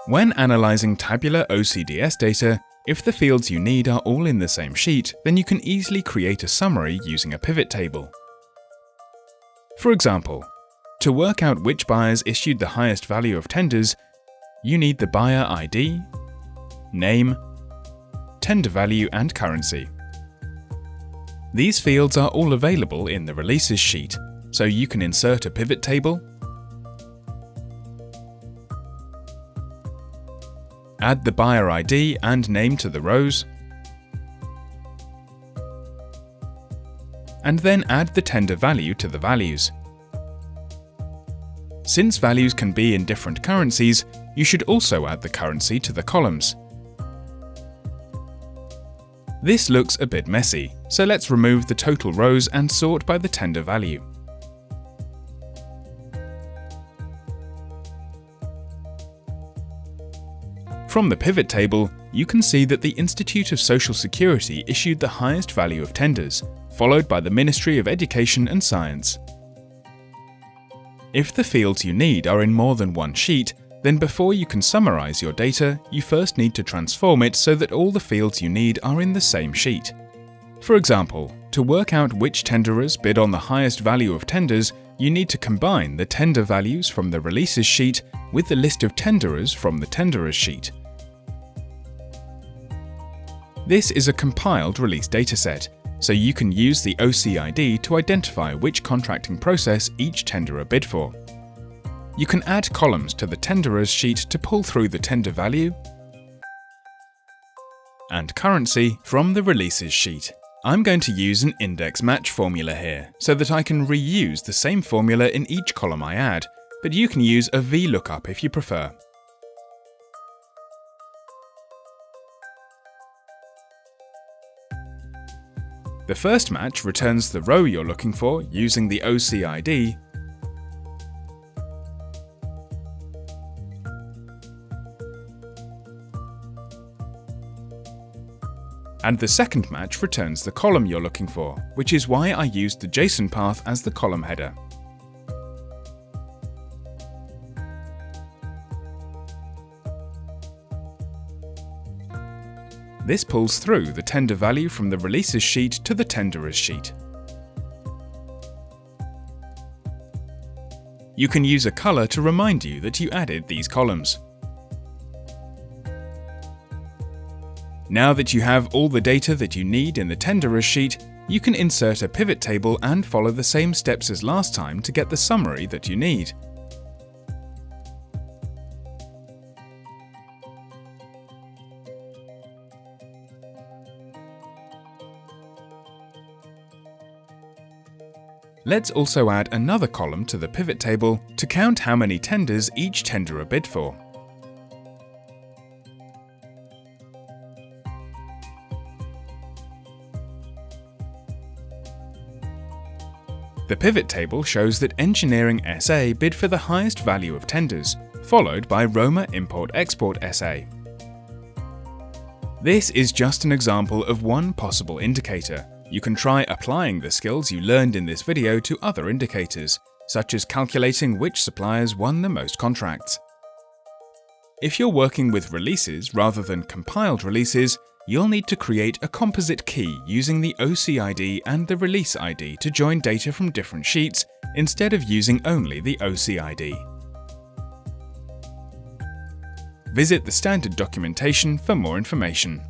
When analyzing tabular OCDS data, if the fields you need are all in the same sheet, then you can easily create a summary using a pivot table. For example, to work out which buyers issued the highest value of tenders, you need the buyer ID, name, tender value and currency. These fields are all available in the Releases sheet, so you can insert a pivot table, add the buyer ID and name to the rows, and then add the tender value to the values. Since values can be in different currencies, you should also add the currency to the columns. This looks a bit messy, so let's remove the total rows and sort by the tender value. From the pivot table, you can see that the Institute of Social Security issued the highest value of tenders, followed by the Ministry of Education and Science. If the fields you need are in more than one sheet, then before you can summarize your data, you first need to transform it so that all the fields you need are in the same sheet. For example, to work out which tenderers bid on the highest value of tenders, you need to combine the tender values from the Releases sheet with the list of tenderers from the Tenderers sheet. This is a compiled release dataset, so you can use the OCID to identify which contracting process each tenderer bid for. You can add columns to the Tenderers sheet to pull through the tender value and currency from the Releases sheet. I'm going to use an index match formula here, so that I can reuse the same formula in each column I add, but you can use a VLOOKUP if you prefer. The first match returns the row you're looking for using the OCID, and the second match returns the column you're looking for, which is why I used the JSON path as the column header. This pulls through the tender value from the Releases sheet to the Tenderers sheet. You can use a color to remind you that you added these columns. Now that you have all the data that you need in the Tenderers sheet, you can insert a pivot table and follow the same steps as last time to get the summary that you need. Let's also add another column to the pivot table to count how many tenders each tenderer bid for. The pivot table shows that Engineering SA bid for the highest value of tenders, followed by Roma Import Export SA. This is just an example of one possible indicator. You can try applying the skills you learned in this video to other indicators, such as calculating which suppliers won the most contracts. If you're working with releases rather than compiled releases, you'll need to create a composite key using the OCID and the Release ID to join data from different sheets instead of using only the OCID. Visit the standard documentation for more information.